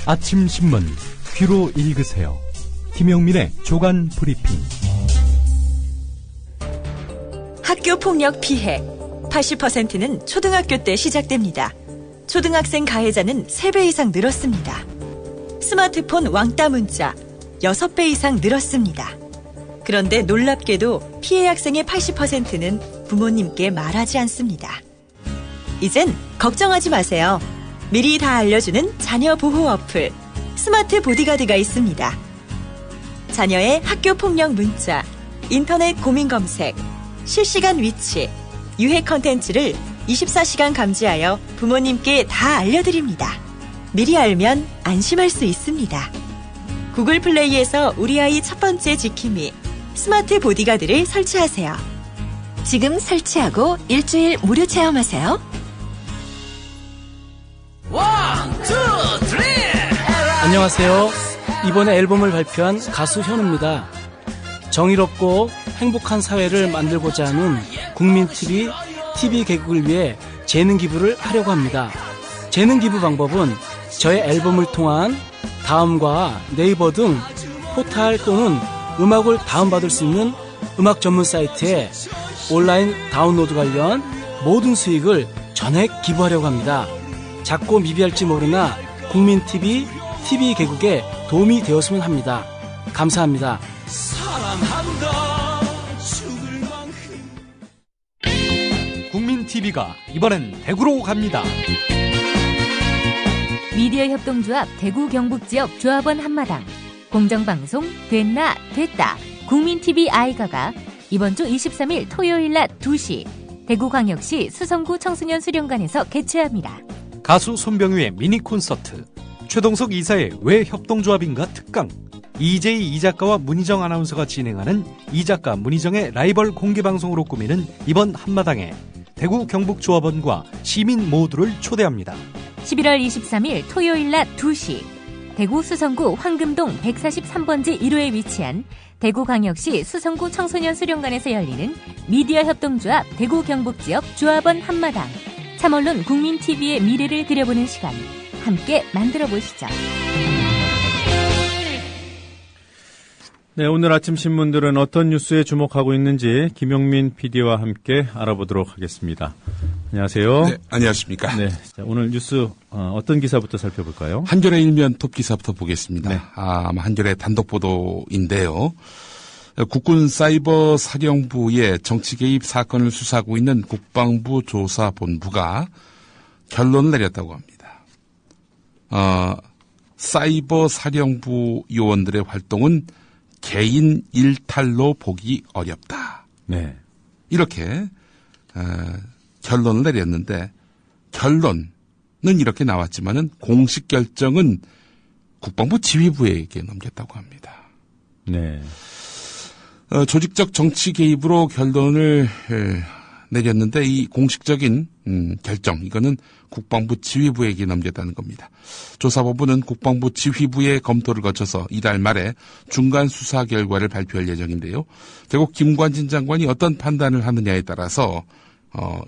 아침 신문 귀로 읽으세요. 김용민의 조간 브리핑. 학교 폭력 피해 80%는 초등학교 때 시작됩니다. 초등학생 가해자는 3배 이상 늘었습니다. 스마트폰 왕따 문자 6배 이상 늘었습니다. 그런데 놀랍게도 피해 학생의 80%는 부모님께 말하지 않습니다. 이젠 걱정하지 마세요. 미리 다 알려주는 자녀 보호 어플 스마트 보디가드가 있습니다. 자녀의 학교 폭력 문자, 인터넷 고민 검색, 실시간 위치, 유해 컨텐츠를 24시간 감지하여 부모님께 다 알려드립니다. 미리 알면 안심할 수 있습니다. 구글 플레이에서 우리 아이 첫 번째 지킴이 스마트 보디가드를 설치하세요. 지금 설치하고 일주일 무료 체험하세요. 안녕하세요. 이번에 앨범을 발표한 가수 현우입니다. 정의롭고 행복한 사회를 만들고자 하는 국민TV, TV 개국을 위해 재능 기부를 하려고 합니다. 재능 기부 방법은 저의 앨범을 통한 다음과 네이버 등 포탈 또는 음악을 다운받을 수 있는 음악 전문 사이트에 온라인 다운로드 관련 모든 수익을 전액 기부하려고 합니다. 작고 미비할지 모르나 국민TV, TV 개국에 도움이 되었으면 합니다. 감사합니다. 국민TV가 이번엔 대구로 갑니다. 미디어 협동조합 대구 경북지역 조합원 한마당 공정방송 됐나 됐다 국민TV 아이가가 이번 주 23일 토요일 낮 2시 대구광역시 수성구 청소년 수련관에서 개최합니다. 가수 손병유의 미니 콘서트, 최동석 이사의 왜 협동조합인가 특강, 이재희 이작가와 문희정 아나운서가 진행하는 이작가 문희정의 라이벌 공개방송으로 꾸미는 이번 한마당에 대구 경북조합원과 시민 모두를 초대합니다. 11월 23일 토요일 낮 2시 대구 수성구 황금동 143번지 1호에 위치한 대구광역시 수성구 청소년 수련관에서 열리는 미디어 협동조합 대구 경북지역 조합원 한마당 참언론 국민TV의 미래를 그려보는 시간 함께 만들어보시죠. 네, 오늘 아침 신문들은 어떤 뉴스에 주목하고 있는지 김용민 PD와 함께 알아보도록 하겠습니다. 안녕하세요. 네, 안녕하십니까. 네, 자, 오늘 뉴스 어떤 기사부터 살펴볼까요? 한겨레 일면 톱 기사부터 보겠습니다. 네. 아마 한겨레 단독 보도인데요. 국군 사이버 사령부의 정치 개입 사건을 수사하고 있는 국방부 조사본부가 결론을 내렸다고 합니다. 사이버 사령부 요원들의 활동은 개인 일탈로 보기 어렵다. 네. 이렇게 결론을 내렸는데 결론은 이렇게 나왔지만은 공식 결정은 국방부 지휘부에게 넘겼다고 합니다. 네. 조직적 정치 개입으로 결론을 내렸는데 이 공식적인 결정 이거는 국방부 지휘부에게 넘겼다는 겁니다. 조사본부는 국방부 지휘부의 검토를 거쳐서 이달 말에 중간 수사 결과를 발표할 예정인데요. 결국 김관진 장관이 어떤 판단을 하느냐에 따라서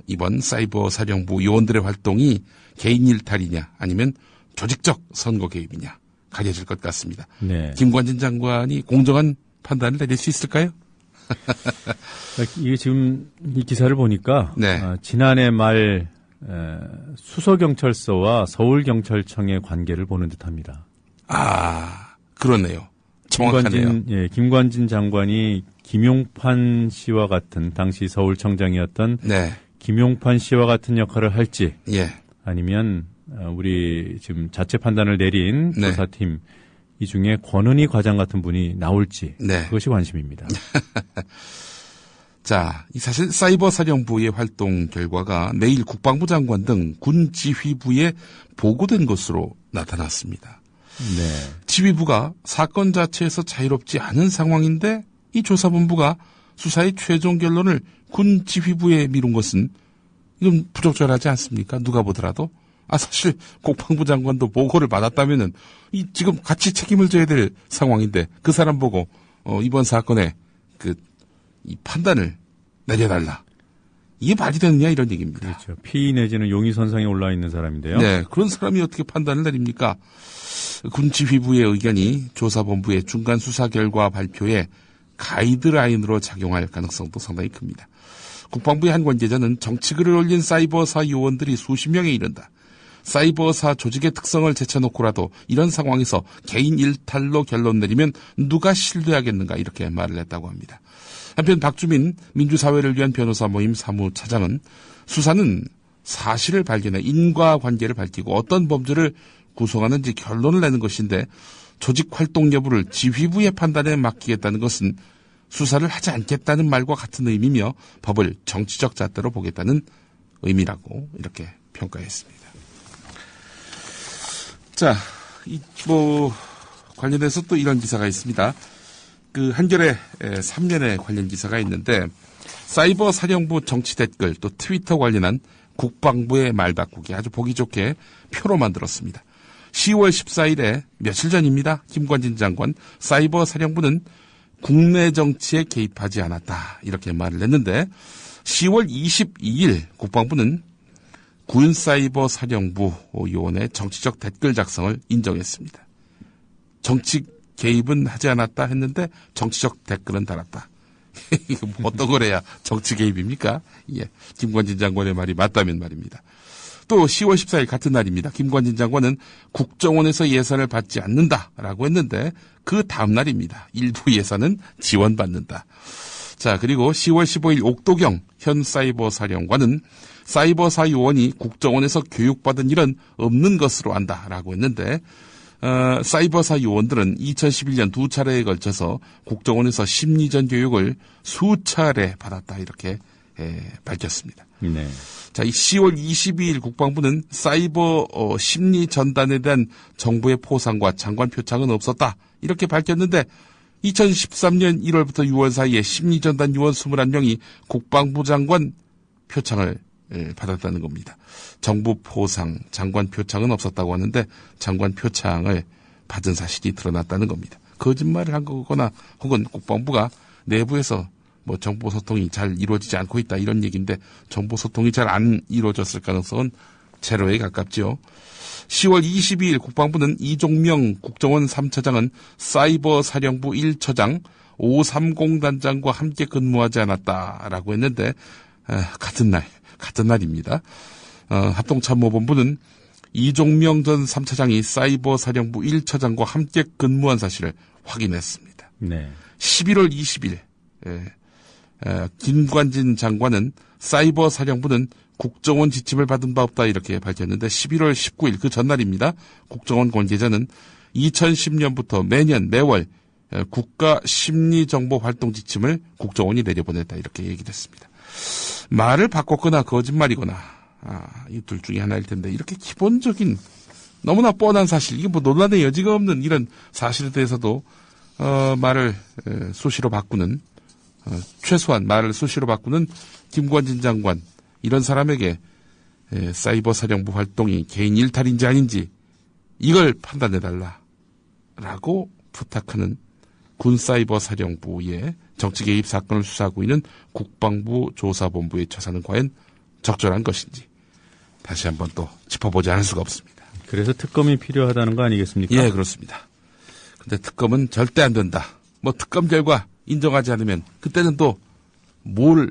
이번 사이버 사령부 요원들의 활동이 개인 일탈이냐 아니면 조직적 선거 개입이냐 가려질 것 같습니다. 네. 김관진 장관이 공정한 판단을 내릴 수 있을까요? 이게 지금 이 기사를 보니까 네. 지난해 말 수서경찰서와 서울경찰청의 관계를 보는 듯합니다. 아, 그러네요. 정확하네요. 김관진 장관이 김용판 씨와 같은 당시 서울청장이었던 네. 김용판 씨와 같은 역할을 할지 예. 아니면 우리 지금 자체 판단을 내린 네. 조사팀 이 중에 권은희 과장 같은 분이 나올지 네. 그것이 관심입니다. 자, 사실 사이버 사령부의 활동 결과가 내일 국방부 장관 등 군 지휘부에 보고된 것으로 나타났습니다. 네. 지휘부가 사건 자체에서 자유롭지 않은 상황인데 이 조사본부가 수사의 최종 결론을 군 지휘부에 미룬 것은 이건 부적절하지 않습니까? 누가 보더라도. 사실 국방부 장관도 보고를 받았다면은 이 지금 같이 책임을 져야 될 상황인데 그 사람 보고 이번 사건에 이 판단을 내려달라. 이게 말이 되느냐 이런 얘기입니다. 그렇죠. 피의 내지는 용의 선상에 올라 있는 사람인데요. 네, 그런 사람이 어떻게 판단을 내립니까? 군지휘부의 의견이 조사본부의 중간 수사 결과 발표에 가이드라인으로 작용할 가능성도 상당히 큽니다. 국방부의 한 관계자는 정치글을 올린 사이버사 요원들이 수십 명에 이른다. 사이버사 조직의 특성을 제쳐놓고라도 이런 상황에서 개인 일탈로 결론 내리면 누가 신뢰하겠는가 이렇게 말을 했다고 합니다. 한편 박주민 민주사회를 위한 변호사 모임 사무차장은 수사는 사실을 발견해 인과관계를 밝히고 어떤 범죄를 구성하는지 결론을 내는 것인데 조직 활동 여부를 지휘부의 판단에 맡기겠다는 것은 수사를 하지 않겠다는 말과 같은 의미며 법을 정치적 잣대로 보겠다는 의미라고 이렇게 평가했습니다. 자, 관련해서 또 이런 기사가 있습니다. 한겨레 3년의 관련 기사가 있는데 사이버 사령부 정치 댓글 또 트위터 관련한 국방부의 말 바꾸기 아주 보기 좋게 표로 만들었습니다. 10월 14일에 며칠 전입니다. 김관진 장관 사이버 사령부는 국내 정치에 개입하지 않았다 이렇게 말을 했는데 10월 22일 국방부는 군사이버 사령부 요원의 정치적 댓글 작성을 인정했습니다. 정치 개입은 하지 않았다 했는데 정치적 댓글은 달았다. 이거 뭐 어떤 거래야 정치 개입입니까? 예, 김관진 장관의 말이 맞다면 말입니다. 또 10월 14일 같은 날입니다. 김관진 장관은 국정원에서 예산을 받지 않는다라고 했는데 그 다음 날입니다. 일부 예산은 지원받는다. 자, 그리고 10월 15일 옥도경 현 사이버 사령관은 사이버사 요원이 국정원에서 교육받은 일은 없는 것으로 안다라고 했는데 사이버사 요원들은 2011년 2차례에 걸쳐서 국정원에서 심리전 교육을 수차례 받았다 이렇게 밝혔습니다. 네. 자, 10월 22일 국방부는 사이버 심리 전단에 대한 정부의 포상과 장관 표창은 없었다 이렇게 밝혔는데 2013년 1월부터 6월 사이에 심리전단 요원 21명이 국방부 장관 표창을 받았다는 겁니다. 정부 포상, 장관 표창은 없었다고 하는데 장관 표창을 받은 사실이 드러났다는 겁니다. 거짓말을 한 거거나 혹은 국방부가 내부에서 정보 소통이 잘 이루어지지 않고 있다 이런 얘기인데 정보 소통이 잘 안 이루어졌을 가능성은 제로에 가깝죠. 10월 22일 국방부는 이종명 국정원 3차장은 사이버 사령부 1처장 530단장과 함께 근무하지 않았다라고 했는데 같은 날입니다. 합동참모본부는 이종명 전 3차장이 사이버 사령부 1처장과 함께 근무한 사실을 확인했습니다. 네. 11월 20일 김관진 장관은 사이버 사령부는 국정원 지침을 받은 바 없다 이렇게 밝혔는데 11월 19일 그 전날입니다. 국정원 관계자는 2010년부터 매월 국가 심리정보 활동 지침을 국정원이 내려보냈다 이렇게 얘기를 했습니다. 말을 바꿨거나 거짓말이거나 이 둘 중에 하나일 텐데 이렇게 기본적인 너무나 뻔한 사실 이게 논란의 여지가 없는 이런 사실에 대해서도 말을 수시로 바꾸는 최소한 말을 수시로 바꾸는 김관진 장관 이런 사람에게 사이버 사령부 활동이 개인 일탈인지 아닌지 이걸 판단해달라라고 부탁하는 군사이버 사령부의 정치 개입 사건을 수사하고 있는 국방부 조사본부의 처사는 과연 적절한 것인지 다시 한번 또 짚어보지 않을 수가 없습니다. 그래서 특검이 필요하다는 거 아니겠습니까? 예, 그렇습니다. 근데 특검은 절대 안 된다. 특검 결과 인정하지 않으면 그때는 또 뭘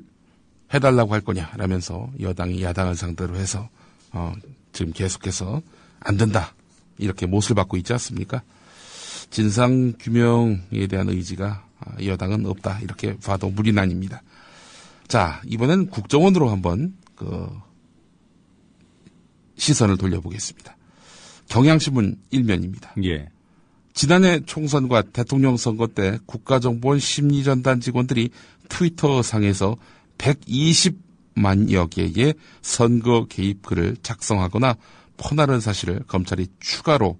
해달라고 할 거냐라면서 여당이 야당을 상대로 해서 지금 계속해서 안 된다 이렇게 못을 받고 있지 않습니까? 진상 규명에 대한 의지가 여당은 없다 이렇게 봐도 무리는 아닙니다. 자, 이번엔 국정원으로 한번 시선을 돌려보겠습니다. 경향신문 1면입니다. 예. 지난해 총선과 대통령 선거 때 국가정보원 심리전단 직원들이 트위터 상에서 120만여 개의 선거 개입 글을 작성하거나 퍼나른 사실을 검찰이 추가로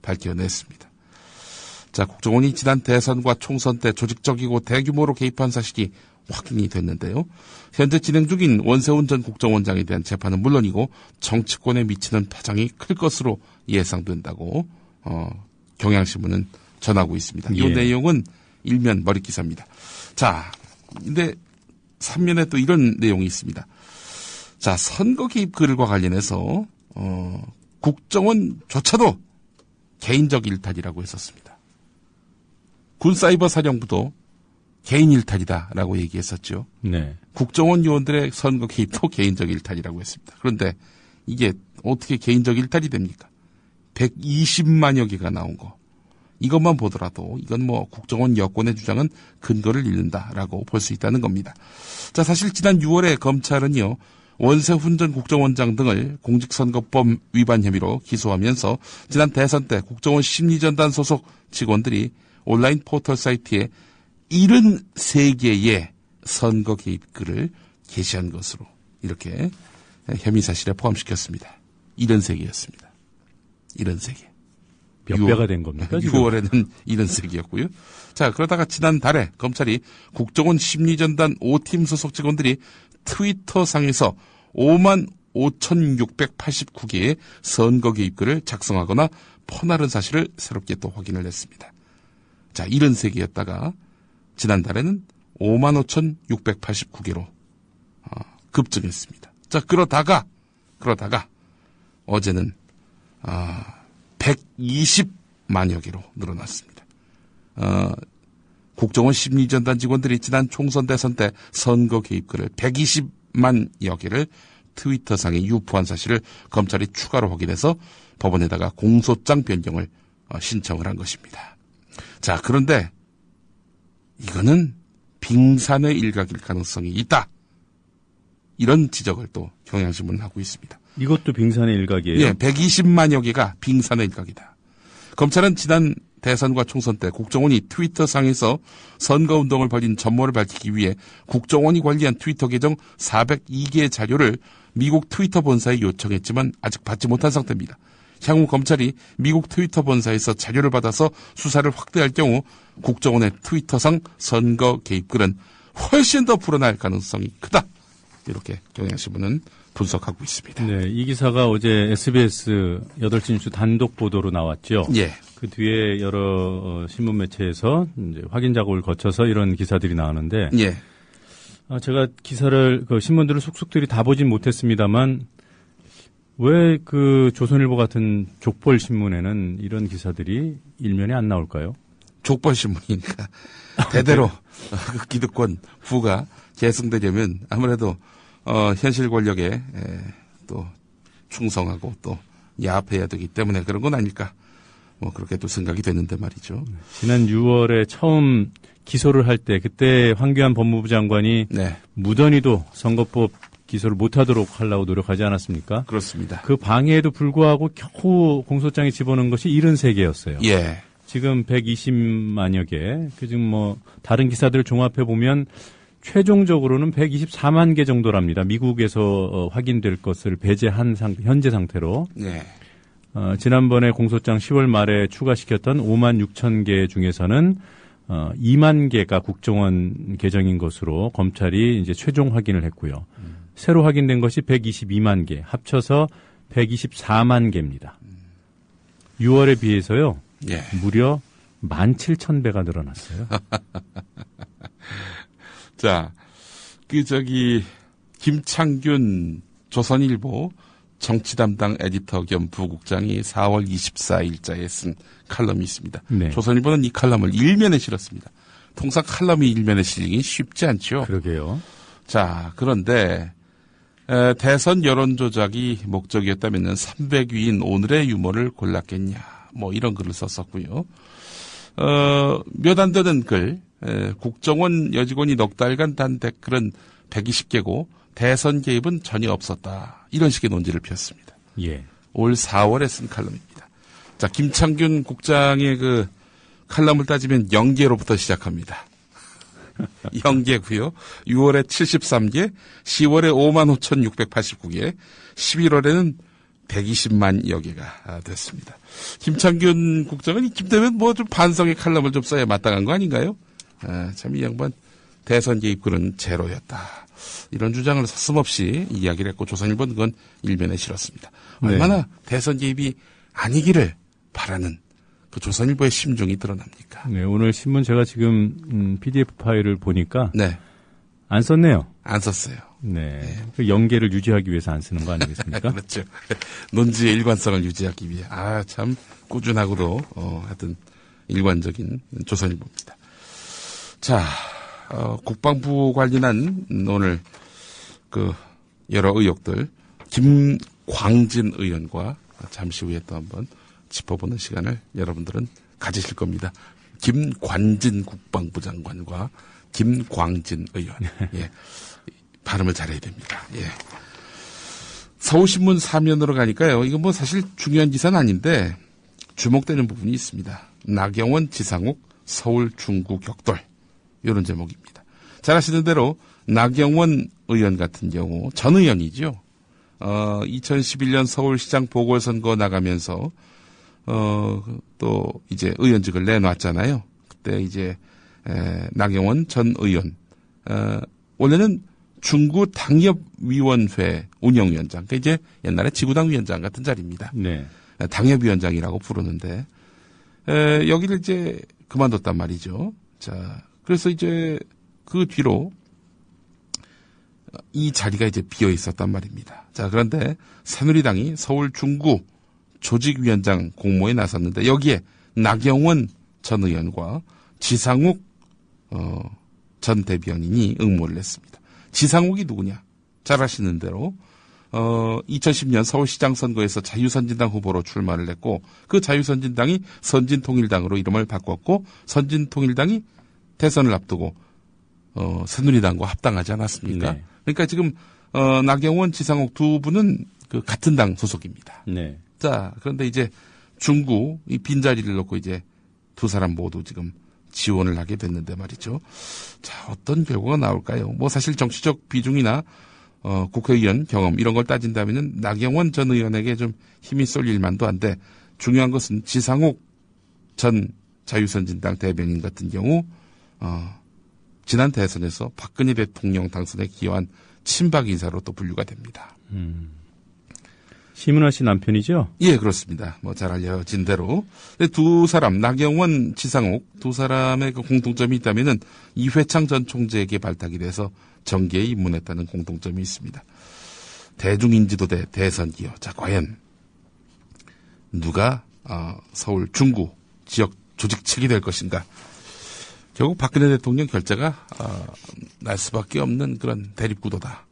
밝혀냈습니다. 자, 국정원이 지난 대선과 총선 때 조직적이고 대규모로 개입한 사실이 확인이 됐는데요. 현재 진행 중인 원세훈 전 국정원장에 대한 재판은 물론이고 정치권에 미치는 파장이 클 것으로 예상된다고 경향신문은 전하고 있습니다. 이 내용은 일면 머릿기사입니다. 자, 근데 3면에 또 이런 내용이 있습니다. 자, 선거 개입 글과 관련해서 국정원조차도 개인적 일탈이라고 했었습니다. 군사이버사령부도 개인 일탈이다라고 얘기했었죠. 네. 국정원 요원들의 선거 개입도 개인적 일탈이라고 했습니다. 그런데 이게 어떻게 개인적 일탈이 됩니까? 120만여 개가 나온 거. 이것만 보더라도 이건 뭐 국정원 여권의 주장은 근거를 잃는다라고 볼 수 있다는 겁니다. 자, 사실 지난 6월에 검찰은요, 원세훈 전 국정원장 등을 공직선거법 위반 혐의로 기소하면서 지난 대선 때 국정원 심리전단 소속 직원들이 온라인 포털 사이트에 73개의 선거 개입 글을 게시한 것으로 이렇게 혐의 사실에 포함시켰습니다. 73개였습니다. 73개. 몇 배가 된 겁니까? 6월에는 73개였고요. 자, 그러다가 지난달에 검찰이 국정원 심리전단 5팀 소속 직원들이 트위터상에서 55,689개의 선거 개입글을 작성하거나 퍼나른 사실을 새롭게 또 확인을 했습니다. 자, 73개였다가 지난달에는 55,689개로 급증했습니다. 자, 그러다가 어제는 120만여 개로 늘어났습니다. 국정원 심리전단 직원들이 지난 총선 대선 때 선거 개입글을 120만여 개를 트위터상에 유포한 사실을 검찰이 추가로 확인해서 법원에다가 공소장 변경을 신청을 한 것입니다. 자, 그런데 이거는 빙산의 일각일 가능성이 있다. 이런 지적을 또 경향신문은 하고 있습니다. 이것도 빙산의 일각이에요? 예, 120만여 개가 빙산의 일각이다. 검찰은 지난 대선과 총선 때 국정원이 트위터상에서 선거운동을 벌인 전모를 밝히기 위해 국정원이 관리한 트위터 계정 402개의 자료를 미국 트위터 본사에 요청했지만 아직 받지 못한 상태입니다. 향후 검찰이 미국 트위터 본사에서 자료를 받아서 수사를 확대할 경우 국정원의 트위터상 선거 개입글은 훨씬 더 불어날 가능성이 크다. 이렇게 경향신문은 분석하고 있습니다. 네, 이 기사가 어제 SBS 8시 뉴스 단독 보도로 나왔죠. 예. 그 뒤에 여러 신문 매체에서 이제 확인 작업을 거쳐서 이런 기사들이 나오는데, 예. 제가 기사를 신문들을 속속들이 다 보진 못했습니다만 왜 그 조선일보 같은 족벌 신문에는 이런 기사들이 일면에 안 나올까요? 족벌 신문이니까 대대로 그 기득권 부가 계승되려면 아무래도 현실 권력에 또 충성하고 또 야합해야 되기 때문에 그런 건 아닐까. 뭐 그렇게 또 생각이 되는데 말이죠. 지난 6월에 처음 기소를 할 때 그때 황교안 법무부 장관이 네. 무던히도 선거법 기소를 못하도록 하려고 노력하지 않았습니까? 그렇습니다. 그 방해에도 불구하고 겨우 공소장에 집어넣은 것이 73개였어요. 예. 지금 120만여 개. 지금 뭐 다른 기사들을 종합해 보면 최종적으로는 124만 개 정도랍니다. 미국에서 확인될 것을 배제한 현재 상태로. 네. 지난번에 공소장 10월 말에 추가시켰던 5만 6천 개 중에서는 2만 개가 국정원 계정인 것으로 검찰이 이제 최종 확인을 했고요. 새로 확인된 것이 122만 개, 합쳐서 124만 개입니다. 6월에 비해서요. 예. 무려 17,000배가 늘어났어요. 자, 김창균 조선일보 정치 담당 에디터 겸 부국장이 4월 24일자에 쓴 칼럼이 있습니다. 네. 조선일보는 이 칼럼을 일면에 실었습니다. 통상 칼럼이 일면에 실리기 쉽지 않죠. 그러게요. 자, 그런데 대선 여론 조작이 목적이었다면 300위인 오늘의 유머를 골랐겠냐. 뭐 이런 글을 썼었고요. 몇 안 되는 글, 국정원 여직원이 넉 달간 단 댓글은 120개고 대선 개입은 전혀 없었다. 이런 식의 논지를 폈습니다. 예. 올 4월에 쓴 칼럼입니다. 자, 김창균 국장의 그 칼럼을 따지면 0개로부터 시작합니다. 0개고요. 6월에 73개, 10월에 55,689개, 11월에는 120만여 개가 됐습니다. 김창균 국장은 이쯤 되면 뭐 좀 반성의 칼럼을 좀 써야 마땅한 거 아닌가요? 참 이 양반 대선 개입글은 제로였다. 이런 주장을 서슴없이 이야기를 했고 조선일보는 그건 일면에 실었습니다. 얼마나 네. 대선 개입이 아니기를 바라는 그 조선일보의 심중이 드러납니까? 네, 오늘 신문 제가 지금 PDF 파일을 보니까 네. 안 썼네요. 안 썼어요. 네. 그 연계를 유지하기 위해서 안 쓰는 거 아니겠습니까? 그렇죠. 논지의 일관성을 유지하기 위해. 참 꾸준하고도, 하여튼 일관적인 조선일보입니다. 자, 국방부 관련한 오늘 여러 의혹들, 김광진 의원과 잠시 후에 또 한번 짚어보는 시간을 여러분들은 가지실 겁니다. 김관진 국방부 장관과 김광진 의원. 예. 발음을 잘해야 됩니다. 예. 서울신문 사면으로 가니까요. 이거 뭐 사실 중요한 기사는 아닌데 주목되는 부분이 있습니다. 나경원, 지상욱, 서울 중구 격돌. 이런 제목입니다. 잘 아시는 대로 나경원 의원 같은 경우 전 의원이죠. 2011년 서울시장 보궐선거 나가면서 또 이제 의원직을 내놨잖아요. 그때 이제 나경원 전 의원 원래는 중구 당협위원회 운영위원장, 그러니까 이제 옛날에 지구당 위원장 같은 자리입니다. 네. 당협위원장이라고 부르는데 여기를 이제 그만뒀단 말이죠. 자, 그래서 이제 그 뒤로 이 자리가 이제 비어 있었단 말입니다. 자, 그런데 새누리당이 서울 중구 조직위원장 공모에 나섰는데 여기에 나경원 전 의원과 지상욱 전 대변인이 응모를 했습니다. 지상욱이 누구냐? 잘 아시는 대로 2010년 서울시장 선거에서 자유선진당 후보로 출마를 했고 그 자유선진당이 선진통일당으로 이름을 바꿨고 선진통일당이 대선을 앞두고 새누리당과 합당하지 않았습니까? 네. 그러니까 지금 나경원, 지상욱 두 분은 그 같은 당 소속입니다. 네. 자, 그런데 이제 중구 이 빈자리를 놓고 이제 두 사람 모두 지금 지원을 하게 됐는데 말이죠. 자, 어떤 결과가 나올까요? 뭐 사실 정치적 비중이나 국회의원 경험 이런 걸 따진다면은 나경원 전 의원에게 좀 힘이 쏠릴 만도 한데 중요한 것은 지상욱 전 자유선진당 대변인 같은 경우 지난 대선에서 박근혜 대통령 당선에 기여한 친박 인사로 또 분류가 됩니다. 심은하 씨 남편이죠? 예, 그렇습니다. 뭐 잘 알려진 대로. 근데 두 사람, 나경원, 지상욱 두 사람의 그 공통점이 있다면은 이회창 전 총재에게 발탁이 돼서 정계에 입문했다는 공통점이 있습니다. 대중인지도대 대선 기여. 자, 과연 누가 서울 중구 지역 조직책이 될 것인가? 결국 박근혜 대통령 결재가 날 수밖에 없는 그런 대립구도다.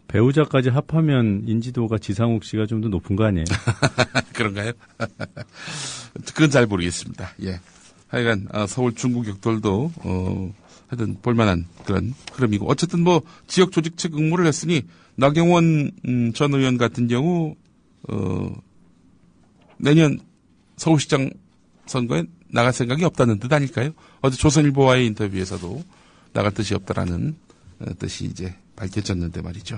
배우자까지 합하면 인지도가 지상욱 씨가 좀 더 높은 거 아니에요? 그런가요? 그건 잘 모르겠습니다. 예. 하여간 서울 중구 격돌도 하여튼 볼만한 그런 흐름이고 어쨌든 뭐 지역 조직책 응모를 했으니 나경원 전 의원 같은 경우 내년 서울시장 선거에 나갈 생각이 없다는 뜻 아닐까요? 어제 조선일보와의 인터뷰에서도 나갈 뜻이 없다라는 뜻이 이제 밝혀졌는데 말이죠.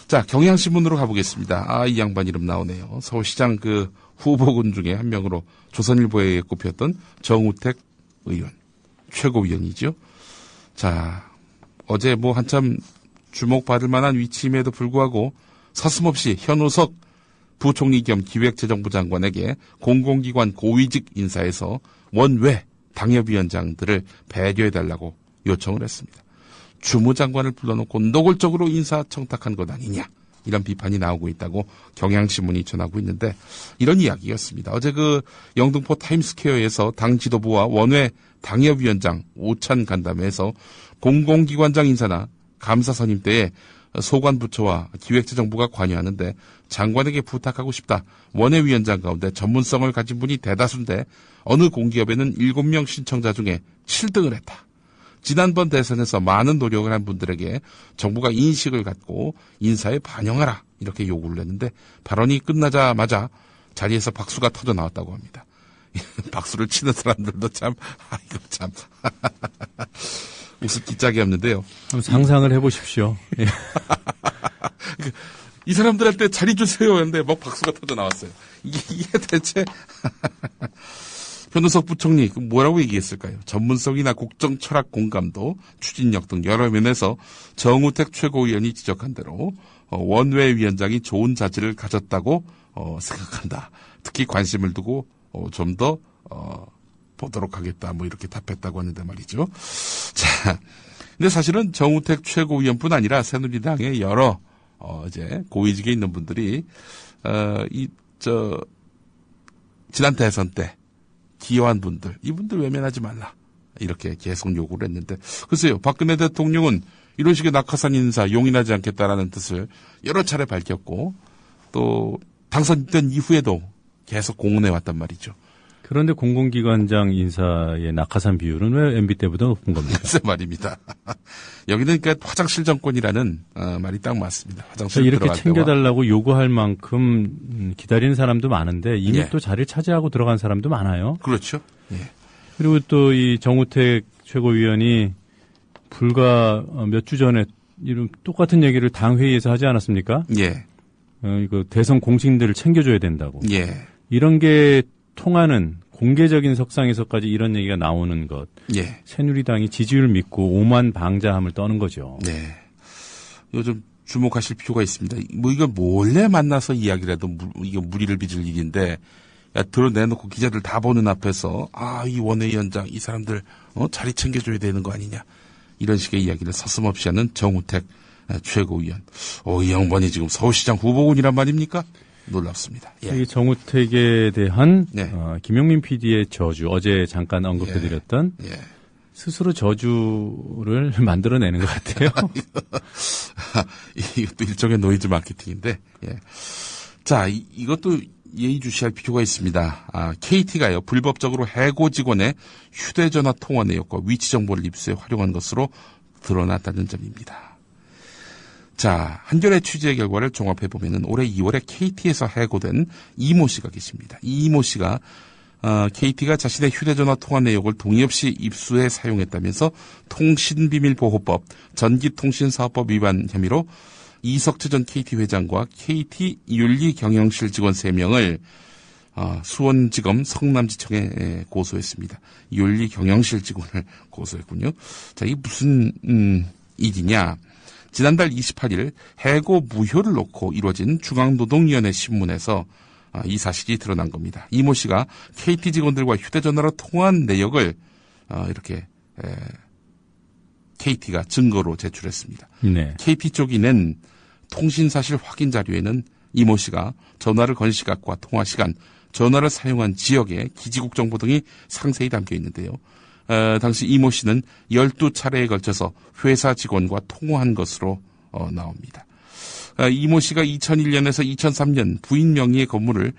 자, 경향신문으로 가보겠습니다. 이 양반 이름 나오네요. 서울시장 그 후보군 중에 한 명으로 조선일보에 꼽혔던 정우택 의원, 최고위원이죠. 자, 어제 뭐 한참 주목받을 만한 위치임에도 불구하고 서슴없이 현우석 부총리 겸 기획재정부 장관에게 공공기관 고위직 인사에서 원외 당협위원장들을 배려해달라고 요청을 했습니다. 주무장관을 불러놓고 노골적으로 인사청탁한 것 아니냐 이런 비판이 나오고 있다고 경향신문이 전하고 있는데 이런 이야기였습니다. 어제 그 영등포 타임스퀘어에서 당 지도부와 원외 당협위원장 오찬 간담회에서 공공기관장 인사나 감사 선임 때에 소관부처와 기획재정부가 관여하는데 장관에게 부탁하고 싶다. 원외위원장 가운데 전문성을 가진 분이 대다수인데 어느 공기업에는 7명 신청자 중에 7등을 했다. 지난번 대선에서 많은 노력을 한 분들에게 정부가 인식을 갖고 인사에 반영하라 이렇게 요구를 했는데 발언이 끝나자마자 자리에서 박수가 터져 나왔다고 합니다. 박수를 치는 사람들도 참 웃을 기짝이 없는데요. 한번 상상을 해보십시오. 예. 이 사람들한테 자리 주세요 했는데 막 박수가 터져 나왔어요. 이게 대체 현우석 부총리 뭐라고 얘기했을까요? 전문성이나 국정 철학 공감도 추진력 등 여러 면에서 정우택 최고위원이 지적한 대로 원외 위원장이 좋은 자질을 가졌다고 생각한다. 특히 관심을 두고 좀 더 보도록 하겠다. 뭐 이렇게 답했다고 하는데 말이죠. 자, 근데 사실은 정우택 최고위원뿐 아니라 새누리당의 여러 이제 고위직에 있는 분들이 지난 대선 때 기여한 분들, 이분들 외면하지 말라 이렇게 계속 요구를 했는데, 글쎄요, 박근혜 대통령은 이런 식의 낙하산 인사 용인하지 않겠다라는 뜻을 여러 차례 밝혔고, 또 당선된 이후에도 계속 공언해 왔단 말이죠. 그런데 공공기관장 인사의 낙하산 비율은 왜 MB 때보다 높은 겁니까? 글쎄 말입니다. 여기는 그러니까 화장실 정권이라는 말이 딱 맞습니다. 화장실 이렇게 들어갈 챙겨달라고 요구할 만큼 기다리는 사람도 많은데 이미 예. 또 자리를 차지하고 들어간 사람도 많아요. 그렇죠. 예. 그리고 또 이 정우택 최고위원이 불과 몇 주 전에 이런 똑같은 얘기를 당 회의에서 하지 않았습니까? 예. 이거 대선 공신들을 챙겨줘야 된다고. 예. 이런 게 통하는 공개적인 석상에서까지 이런 얘기가 나오는 것. 예. 새누리당이 지지율 믿고 오만 방자함을 떠는 거죠. 네. 이거 좀 주목하실 필요가 있습니다. 뭐 이거 몰래 만나서 이야기를 해도 이거 무리를 빚을 일인데, 야, 드러내놓고 기자들 다 보는 앞에서, 이 원외위원장, 이 사람들, 자리 챙겨줘야 되는 거 아니냐. 이런 식의 이야기를 서슴없이 하는 정우택 최고위원. 이 양반이 지금 서울시장 후보군이란 말입니까? 놀랍습니다. 예. 이 정우택에 대한 네. 김용민 PD의 저주, 어제 잠깐 언급해드렸던 예. 스스로 저주를 만들어내는 것 같아요. 이것도 일종의 노이즈 마케팅인데, 예. 자, 이것도 예의주시할 필요가 있습니다. KT가요, 불법적으로 해고 직원의 휴대전화 통화 내역과 위치 정보를 입수해 활용한 것으로 드러났다는 점입니다. 자, 한겨레 취재 결과를 종합해보면은 올해 2월에 KT에서 해고된 이모 씨가 계십니다. 이 이모 씨가 KT가 자신의 휴대전화 통화 내역을 동의 없이 입수해 사용했다면서 통신비밀보호법, 전기통신사업법 위반 혐의로 이석채 전 KT 회장과 KT 윤리경영실 직원 3명을 수원지검 성남지청에 고소했습니다. 윤리경영실 직원을 고소했군요. 자, 이게 무슨 일이냐. 지난달 28일 해고 무효를 놓고 이루어진 중앙노동위원회 신문에서 이 사실이 드러난 겁니다. 이모 씨가 KT 직원들과 휴대전화로 통화한 내역을 이렇게 KT가 증거로 제출했습니다. 네. KT 쪽이 낸 통신사실 확인 자료에는 이모 씨가 전화를 건 시각과 통화 시간, 전화를 사용한 지역의 기지국 정보 등이 상세히 담겨 있는데요. 당시 이모 씨는 12차례에 걸쳐서 회사 직원과 통화한 것으로 나옵니다. 이모 씨가 2001년에서 2003년 부인 명의의 건물을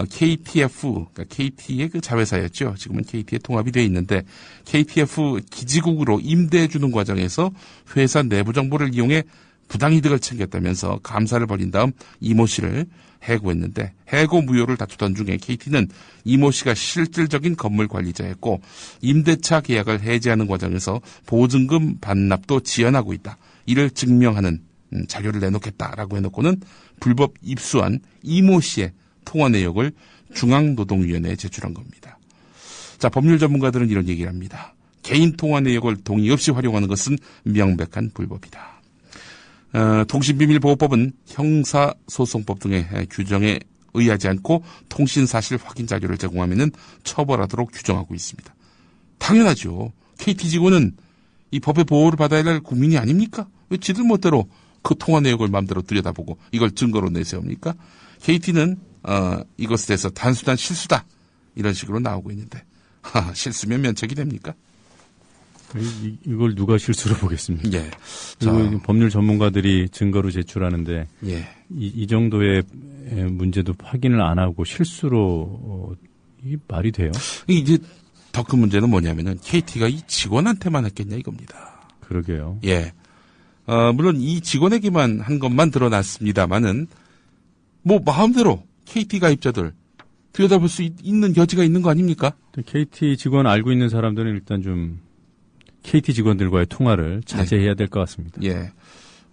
KTF, 그러니까 KT의 그 자회사였죠. 지금은 KT에 통합이 되어 있는데 KTF 기지국으로 임대해 주는 과정에서 회사 내부 정보를 이용해 부당이득을 챙겼다면서 감사를 벌인 다음 이모 씨를 해고했는데, 해고 무효를 다투던 중에 KT는 이모 씨가 실질적인 건물 관리자였고 임대차 계약을 해지하는 과정에서 보증금 반납도 지연하고 있다. 이를 증명하는 자료를 내놓겠다라고 해놓고는 불법 입수한 이모 씨의 통화 내역을 중앙노동위원회에 제출한 겁니다. 자, 법률 전문가들은 이런 얘기를 합니다. 개인 통화 내역을 동의 없이 활용하는 것은 명백한 불법이다. 통신비밀보호법은 형사소송법 등의 규정에 의하지 않고 통신사실 확인 자료를 제공하면 처벌하도록 규정하고 있습니다. 당연하죠. KT 직원은 이 법의 보호를 받아야 할 국민이 아닙니까? 왜 지들 멋대로 그 통화 내역을 마음대로 들여다보고 이걸 증거로 내세웁니까? KT는 이것에 대해서 단순한 실수다 이런 식으로 나오고 있는데, 실수면 면책이 됩니까? 이걸 누가 실수로 보겠습니까? 예. 그리고 법률 전문가들이 증거로 제출하는데 예. 이 정도의 문제도 확인을 안 하고 실수로 이게 말이 돼요? 이제 더 큰 문제는 뭐냐면은 KT가 이 직원한테만 했겠냐 이겁니다. 그러게요. 예. 물론 이 직원에게만 한 것만 드러났습니다만은 뭐 마음대로 KT 가입자들 들여다볼 수 있는 여지가 있는 거 아닙니까? KT 직원 알고 있는 사람들은 일단 좀 KT 직원들과의 통화를 자제해야 될 것 같습니다. 예.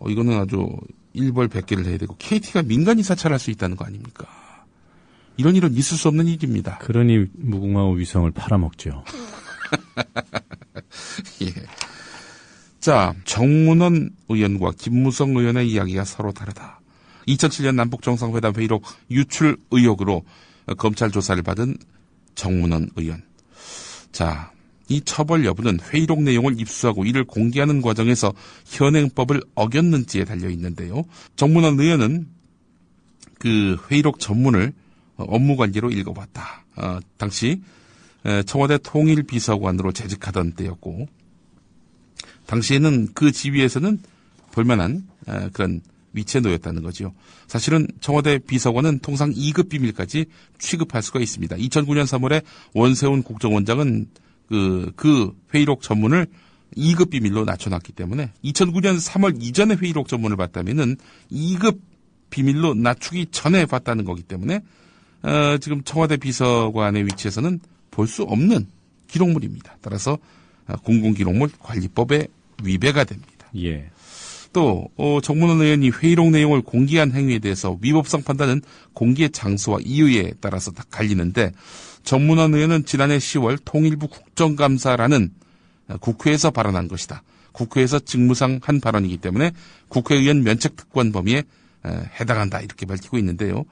이거는 아주 일벌백계를 해야 되고 KT가 민간인 사찰할 수 있다는 거 아닙니까? 이런 일은 있을 수 없는 일입니다. 그러니 무궁화호 위성을 팔아먹죠. 예. 자, 정문원 의원과 김무성 의원의 이야기가 서로 다르다. 2007년 남북정상회담 회의록 유출 의혹으로 검찰 조사를 받은 정문원 의원. 자, 이 처벌 여부는 회의록 내용을 입수하고 이를 공개하는 과정에서 현행법을 어겼는지에 달려 있는데요. 정문원 의원은 그 회의록 전문을 업무관계로 읽어봤다. 당시 청와대 통일비서관으로 재직하던 때였고, 당시에는 그 지위에서는 볼만한 그런 위치에 놓였다는 거죠. 사실은 청와대 비서관은 통상 2급 비밀까지 취급할 수가 있습니다. 2009년 3월에 원세훈 국정원장은 그 회의록 전문을 2급 비밀로 낮춰놨기 때문에 2009년 3월 이전에 회의록 전문을 봤다면은 2급 비밀로 낮추기 전에 봤다는 거기 때문에 지금 청와대 비서관의 위치에서는 볼 수 없는 기록물입니다. 따라서 공공기록물 관리법에 위배가 됩니다. 예. 또 정문원 의원이 회의록 내용을 공개한 행위에 대해서 위법성 판단은 공개 장소와 이유에 따라서 다 갈리는데, 정문원 의원은 지난해 10월 통일부 국정감사라는 국회에서 발언한 것이다. 국회에서 직무상 한 발언이기 때문에 국회의원 면책 특권 범위에 해당한다, 이렇게 밝히고 있는데요.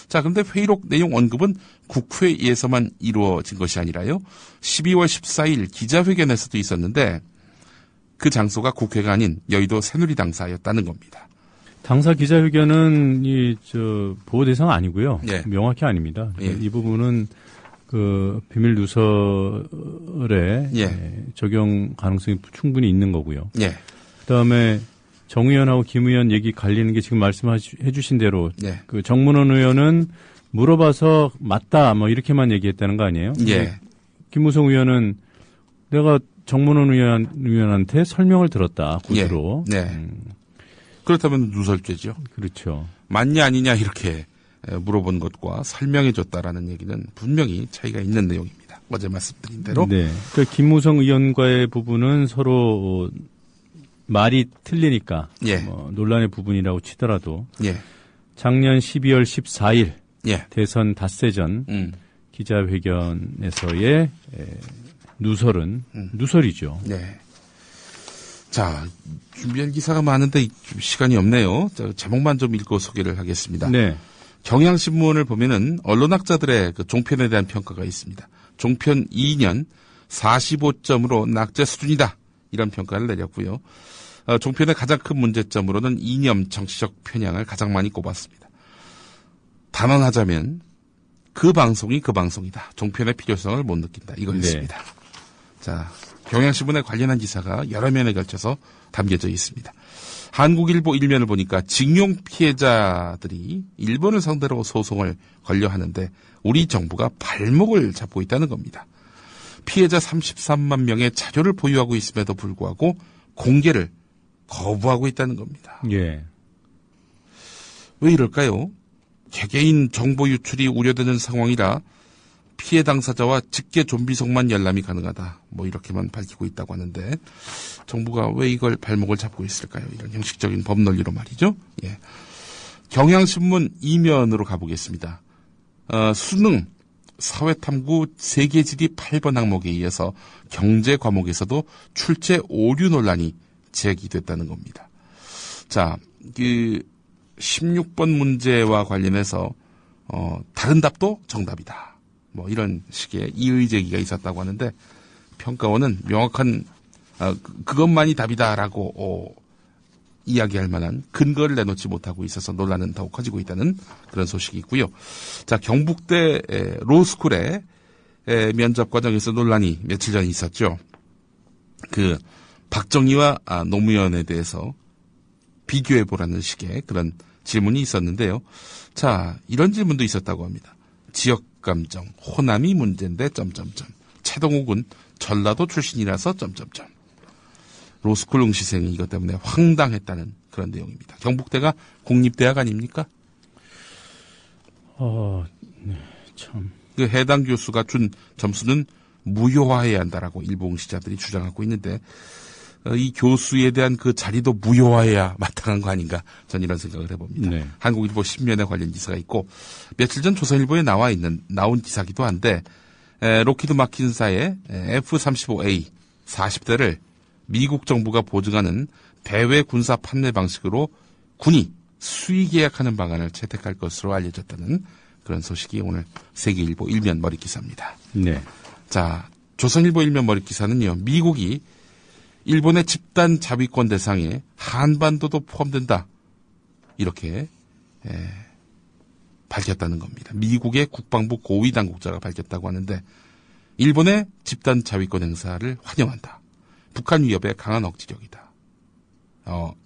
자, 그런데 회의록 내용 언급은 국회에서만 이루어진 것이 아니라요, 12월 14일 기자회견에서도 있었는데 그 장소가 국회가 아닌 여의도 새누리당사였다는 겁니다. 당사 기자회견은 보호 대상 아니고요. 예. 명확히 아닙니다. 예. 이 부분은 그 비밀 누설에 예. 적용 가능성이 충분히 있는 거고요. 예. 그다음에 정 의원하고 김 의원 얘기 갈리는 게 지금 말씀해 주신 대로 예. 그 정문원 의원은 물어봐서 맞다 뭐 이렇게만 얘기했다는 거 아니에요? 예. 김무성 의원은 내가 정문원 의원한테 설명을 들었다, 구두로. 예. 네. 그렇다면 누설죄죠. 그렇죠. 맞냐 아니냐 이렇게 물어본 것과 설명해줬다라는 얘기는 분명히 차이가 있는 내용입니다. 어제 말씀드린 대로. 네. 그 김무성 의원과의 부분은 서로 말이 틀리니까 예. 논란의 부분이라고 치더라도 예. 작년 12월 14일 예. 대선 닷새 전 기자회견에서의 누설은 누설이죠. 네. 자, 준비한 기사가 많은데 시간이 없네요. 자, 제목만 좀 읽고 소개를 하겠습니다. 네. 경향신문을 보면은 언론학자들의 그 종편에 대한 평가가 있습니다. 종편 2년 45점으로 낙제 수준이다, 이런 평가를 내렸고요. 종편의 가장 큰 문제점으로는 이념 정치적 편향을 가장 많이 꼽았습니다. 단언하자면 그 방송이 그 방송이다. 종편의 필요성을 못 느낀다, 이거였습니다. 네. 자, 경향신문에 관련한 기사가 여러 면에 걸쳐서 담겨져 있습니다. 한국일보 일면을 보니까 징용 피해자들이 일본을 상대로 소송을 걸려 하는데 우리 정부가 발목을 잡고 있다는 겁니다. 피해자 33만 명의 자료를 보유하고 있음에도 불구하고 공개를 거부하고 있다는 겁니다. 예. 왜 이럴까요? 개개인 정보 유출이 우려되는 상황이라 피해 당사자와 직계 좀비속만 열람이 가능하다, 뭐 이렇게만 밝히고 있다고 하는데 정부가 왜 이걸 발목을 잡고 있을까요? 이런 형식적인 법 논리로 말이죠. 예. 경향신문 2면으로 가보겠습니다. 수능 사회탐구 세계지리 8번 항목에 이어서 경제 과목에서도 출제 오류 논란이 제기됐다는 겁니다. 자, 16번 문제와 관련해서 다른 답도 정답이다, 뭐 이런 식의 이의 제기가 있었다고 하는데 평가원은 명확한 그것만이 답이다라고 이야기할 만한 근거를 내놓지 못하고 있어서 논란은 더욱 커지고 있다는 그런 소식이 있고요. 자, 경북대 로스쿨의 면접 과정에서 논란이 며칠 전에 있었죠. 그 박정희와 노무현에 대해서 비교해보라는 식의 그런 질문이 있었는데요. 자, 이런 질문도 있었다고 합니다. 지역감정, 호남이 문제인데 점점점. 최동욱은 전라도 출신이라서 점점점. 로스쿨 응시생이 이것 때문에 황당했다는 그런 내용입니다. 경북대가 공립대학 아닙니까? 네, 참. 그 해당 교수가 준 점수는 무효화해야 한다라고 일부 응시자들이 주장하고 있는데 이 교수에 대한 그 자리도 무효화해야 마땅한 거 아닌가, 전 이런 생각을 해봅니다. 네. 한국일보 10면에 관련 기사가 있고 며칠 전 조선일보에 나온 기사기도 한데 록히드 마틴사의 F-35A 40대를 미국 정부가 보증하는 대외 군사 판매 방식으로 군이 수의 계약하는 방안을 채택할 것으로 알려졌다는 그런 소식이 오늘 세계일보 1면 머리 기사입니다. 네. 자, 조선일보 일면 머릿 기사는요, 미국이 일본의 집단 자위권 대상에 한반도도 포함된다. 이렇게 밝혔다는 겁니다. 미국의 국방부 고위 당국자가 밝혔다고 하는데 일본의 집단 자위권 행사를 환영한다. 북한 위협에 강한 억지력이다.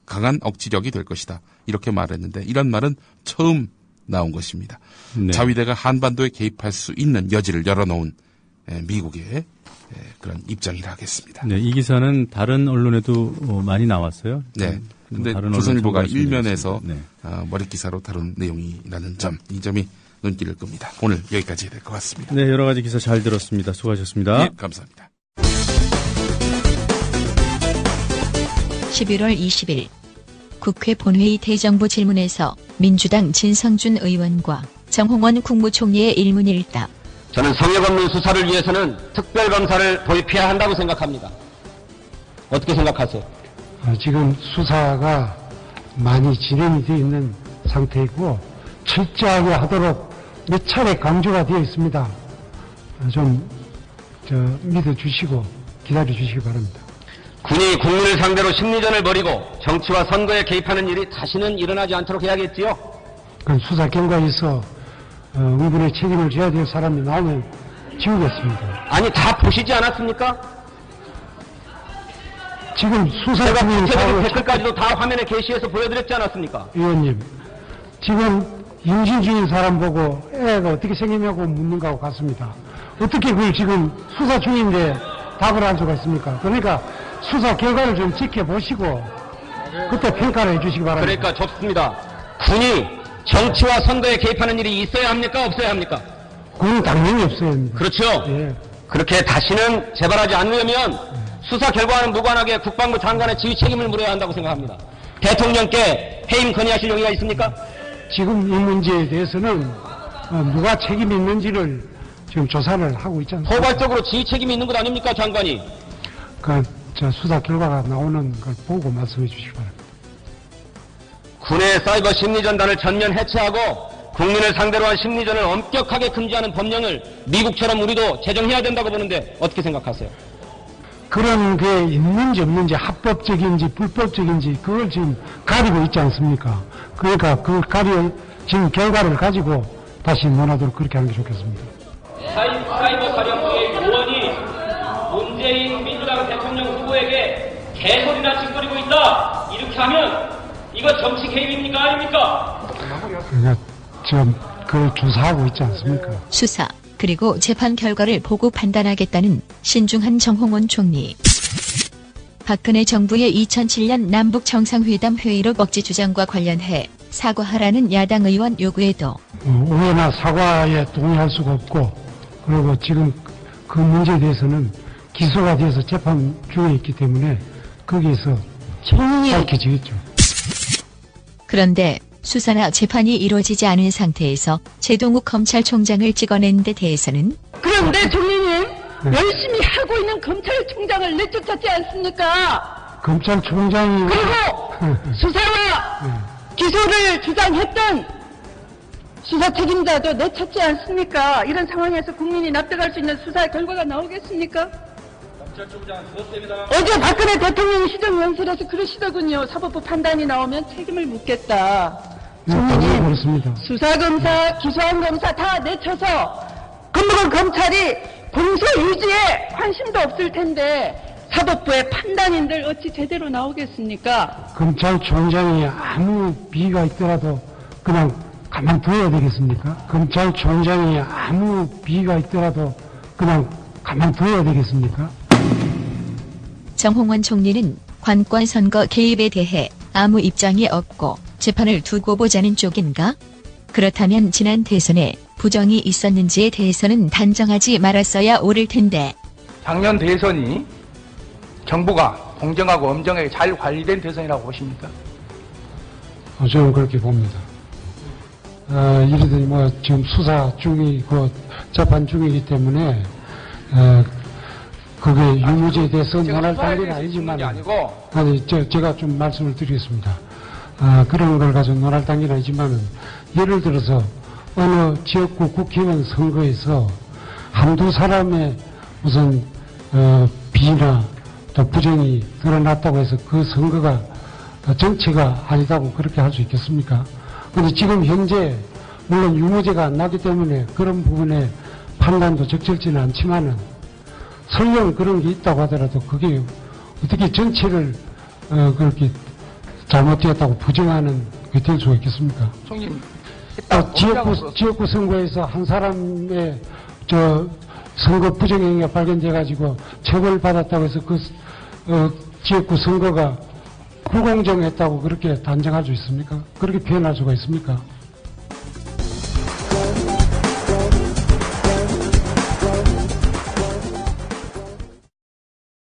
강한 억지력이 될 것이다. 이렇게 말했는데 이런 말은 처음 나온 것입니다. 네. 자위대가 한반도에 개입할 수 있는 여지를 열어놓은 미국의 그런 입장이라 하겠습니다. 네, 이 기사는 다른 언론에도 많이 나왔어요. 네. 근데 다른 조선일보가 언론 일면에서 네. 머릿 기사로 다룬 내용이라는 점, 이 점이 눈길을 끕니다. 오늘 여기까지 해야 될 것 같습니다. 네, 여러 가지 기사 잘 들었습니다. 수고하셨습니다. 네, 감사합니다. 11월 20일 국회 본회의 대정부 질문에서 민주당 진성준 의원과 정홍원 국무총리의 일문일답. 저는 성역 없는 수사를 위해서는 특별검사를 도입해야 한다고 생각합니다. 어떻게 생각하세요? 지금 수사가 많이 진행이 되어 있는 상태이고 철저하게 하도록 몇 차례 강조가 되어 있습니다. 좀 믿어주시고 기다려주시기 바랍니다. 군이 국민을 상대로 심리전을 벌이고 정치와 선거에 개입하는 일이 다시는 일어나지 않도록 해야겠지요? 그럼 수사 결과에서 의문의 책임을 져야 될 사람이 나오면 지우겠습니다. 아니, 다 보시지 않았습니까? 지금 수사 제가 중인 구체적인 사안을 댓글까지도 다 화면에 게시해서 보여드렸지 않았습니까? 의원님, 지금 임신 중인 사람 보고 애가 어떻게 생겼냐고 묻는 거하고 같습니다. 어떻게 그걸 지금 수사 중인데 답을 할 수가 있습니까? 그러니까 수사 결과를 좀 지켜보시고 그때 평가를 해주시기 바랍니다. 그러니까 좋습니다. 군이 정치와 선거에 개입하는 일이 있어야 합니까? 없어야 합니까? 그건 당연히 없어야 합니다. 그렇죠? 예. 그렇게 다시는 재발하지 않으려면 수사 결과와는 무관하게 국방부 장관의 지휘 책임을 물어야 한다고 생각합니다. 대통령께 해임 건의하실 용의가 있습니까? 지금 이 문제에 대해서는 누가 책임이 있는지를 지금 조사를 하고 있지 않습니까? 포괄적으로 지휘 책임이 있는 것 아닙니까, 장관이? 수사 결과가 나오는 걸 보고 말씀해 주시기 바랍니다. 군의 사이버 심리전단을 전면 해체하고 국민을 상대로 한 심리전을 엄격하게 금지하는 법령을 미국처럼 우리도 제정해야 된다고 보는데 어떻게 생각하세요? 그런 게 있는지 없는지 합법적인지 불법적인지 그걸 지금 가리고 있지 않습니까? 그러니까 그 지금 결과를 가지고 다시 논하도록 그렇게 하는 게 좋겠습니다. 사이버 사령부의 요원이 문재인 민주당 대통령 후보에게 개소리나 짓거리고 있다. 이렇게 하면 이거 정치 개입입니까? 아닙니까? 그러니까 지금 그걸 조사하고 있지 않습니까? 수사 그리고 재판 결과를 보고 판단하겠다는 신중한 정홍원 총리. 박근혜 정부의 2007년 남북 정상회담 회의록 억지 주장과 관련해 사과하라는 야당 의원 요구에도 오해나 사과에 동의할 수가 없고, 그리고 지금 그 문제에 대해서는 기소가 돼서 재판 중에 있기 때문에 거기에서 밝혀지겠죠. 그런데 수사나 재판이 이루어지지 않은 상태에서 제동욱 검찰총장을 찍어낸 데 대해서는 그런데 총리님 열심히 하고 있는 검찰총장을 내쫓았지 않습니까? 검찰총장이 그리고 수사와 기소를 주장했던 수사 책임자도 내쫓지 않습니까? 이런 상황에서 국민이 납득할 수 있는 수사 결과가 나오겠습니까? 어제 박근혜 대통령이 시정연설에서 그러시더군요. 사법부 판단이 나오면 책임을 묻겠다. 당연히 그렇습니다. 수사검사, 기소한 검사 다 내쳐서 근무한 검찰이 공소 유지에 관심도 없을 텐데 사법부의 판단인들 어찌 제대로 나오겠습니까? 검찰총장이 아무 비위가 있더라도 그냥 가만둬야 되겠습니까? 검찰총장이 아무 비위가 있더라도 그냥 가만둬야 되겠습니까? 정홍원 총리는 관권 선거 개입에 대해 아무 입장이 없고 재판을 두고 보자는 쪽인가? 그렇다면 지난 대선에 부정이 있었는지에 대해서는 단정하지 말았어야 옳을 텐데. 작년 대선이 정부가 공정하고 엄정하게 잘 관리된 대선이라고 보십니까? 저는 그렇게 봅니다. 이러더니 지금 수사 중이고 재판 중이기 때문에 그게 유무죄에 대해서 논할 단계는 아니지만 제가 좀 말씀을 드리겠습니다. 그런 걸 가지고 논할 단계는 아니지만은 예를 들어서 어느 지역구 국회의원 선거에서 한두 사람의 무슨 비나 또 부정이 드러났다고 해서 그 선거가 정치가 아니다고 그렇게 할 수 있겠습니까? 그런데 지금 현재 물론 유무죄가 안 나기 때문에 그런 부분에 판단도 적절치는 않지만은 설령 그런 게 있다고 하더라도 그게 어떻게 정치를 그렇게 잘못되었다고 부정하는 게 될 수가 있겠습니까? 총님, 지역구 선거에서 한 사람의 선거 부정행위가 발견돼가지고 처벌받았다고 해서 그 지역구 선거가 불공정했다고 그렇게 단정할 수 있습니까? 그렇게 표현할 수가 있습니까?